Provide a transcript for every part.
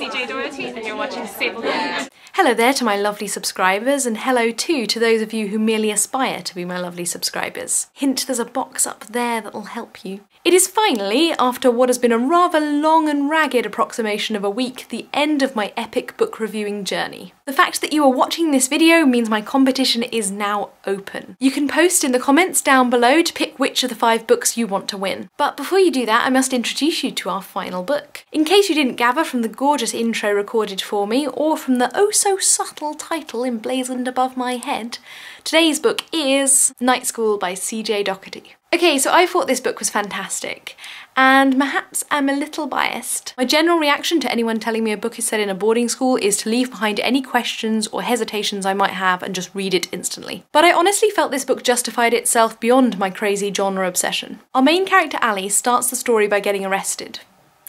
CJ Daugherty and you're watching SableCaught. Hello there to my lovely subscribers, and hello too to those of you who merely aspire to be my lovely subscribers. Hint, there's a box up there that'll help you. It is finally, after what has been a rather long and ragged approximation of a week, the end of my epic book reviewing journey. The fact that you are watching this video means my competition is now open. You can post in the comments down below to pick which of the 5 books you want to win. But before you do that, I must introduce you to our final book. In case you didn't gather from the gorgeous intro recorded for me, or from the oh so subtle title emblazoned above my head, today's book is Night School by CJ Daugherty. Okay, so I thought this book was fantastic, and perhaps I'm a little biased. My general reaction to anyone telling me a book is set in a boarding school is to leave behind any questions or hesitations I might have and just read it instantly. But I honestly felt this book justified itself beyond my crazy genre obsession. Our main character Ali starts the story by getting arrested.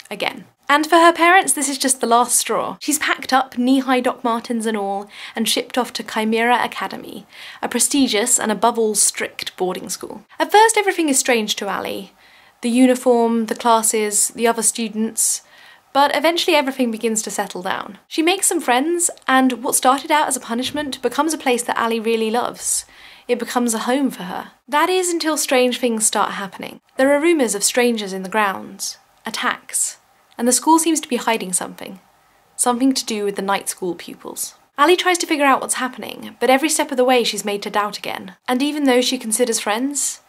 Again. And for her parents, this is just the last straw. She's packed up, knee-high Doc Martens and all, and shipped off to Chimera Academy, a prestigious and above all strict boarding school. At first everything is strange to Ali. The uniform, the classes, the other students, but eventually everything begins to settle down. She makes some friends, and what started out as a punishment becomes a place that Ali really loves. It becomes a home for her. That is until strange things start happening. There are rumours of strangers in the grounds, attacks, and the school seems to be hiding something. Something to do with the night school pupils. Ali tries to figure out what's happening, but every step of the way she's made to doubt again. And even though she considers friends,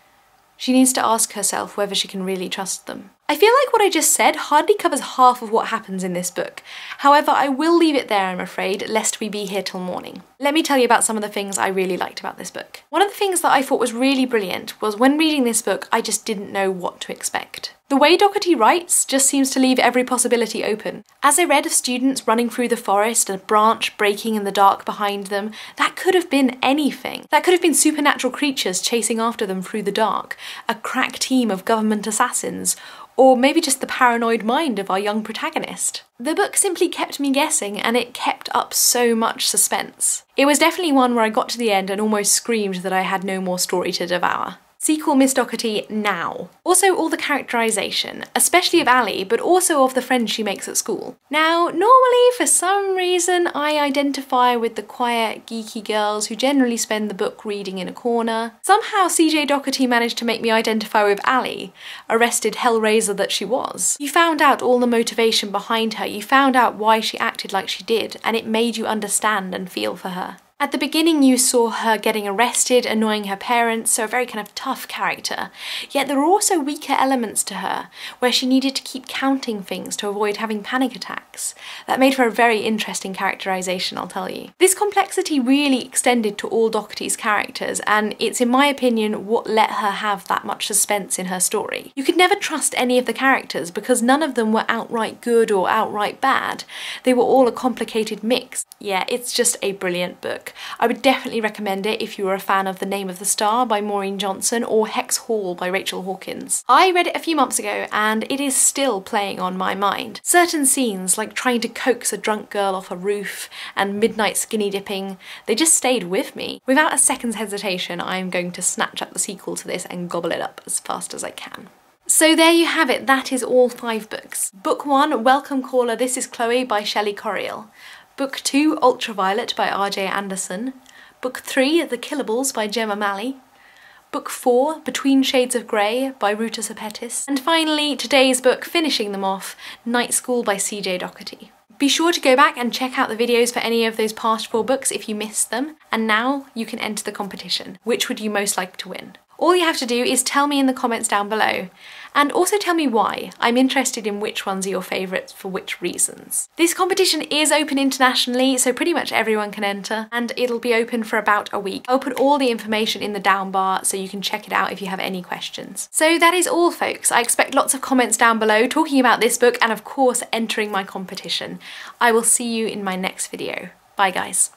she needs to ask herself whether she can really trust them. I feel like what I just said hardly covers half of what happens in this book. However, I will leave it there, I'm afraid, lest we be here till morning. Let me tell you about some of the things I really liked about this book. One of the things that I thought was really brilliant was when reading this book, I just didn't know what to expect. The way Daugherty writes just seems to leave every possibility open. As I read of students running through the forest, a branch breaking in the dark behind them, that could have been anything. That could have been supernatural creatures chasing after them through the dark, a crack team of government assassins, or maybe just the paranoid mind of our young protagonist. The book simply kept me guessing, and it kept up so much suspense. It was definitely one where I got to the end and almost screamed that I had no more story to devour. Sequel Miss Daugherty now. Also all the characterisation, especially of Ali, but also of the friends she makes at school. Now, normally for some reason I identify with the quiet, geeky girls who generally spend the book reading in a corner. Somehow CJ Daugherty managed to make me identify with Ali, arrested hellraiser that she was. You found out all the motivation behind her, you found out why she acted like she did, and it made you understand and feel for her. At the beginning you saw her getting arrested, annoying her parents, so a very kind of tough character. Yet there were also weaker elements to her, where she needed to keep counting things to avoid having panic attacks. That made for a very interesting characterisation, I'll tell you. This complexity really extended to all Daugherty's characters, and it's in my opinion what let her have that much suspense in her story. You could never trust any of the characters because none of them were outright good or outright bad. They were all a complicated mix. Yeah, it's just a brilliant book. I would definitely recommend it if you were a fan of The Name of the Star by Maureen Johnson or Hex Hall by Rachel Hawkins. I read it a few months ago and it is still playing on my mind. Certain scenes, like trying to coax a drunk girl off a roof and midnight skinny dipping, they just stayed with me. Without a second's hesitation, I am going to snatch up the sequel to this and gobble it up as fast as I can. So there you have it, that is all 5 books. Book 1, Welcome Caller, This is Chloe by Shelley Corriel. Book 2, Ultraviolet by R.J. Anderson. Book 3, The Killables by Gemma Malley. Book 4, Between Shades of Grey by Ruta Sepetys. And finally, today's book, finishing them off, Night School by CJ Daugherty. Be sure to go back and check out the videos for any of those past 4 books if you missed them. And now you can enter the competition. Which would you most like to win? All you have to do is tell me in the comments down below. And also tell me why. I'm interested in which ones are your favourites for which reasons. This competition is open internationally, so pretty much everyone can enter, and it'll be open for about a week. I'll put all the information in the down bar so you can check it out if you have any questions. So that is all, folks. I expect lots of comments down below talking about this book and of course entering my competition. I will see you in my next video. Bye guys.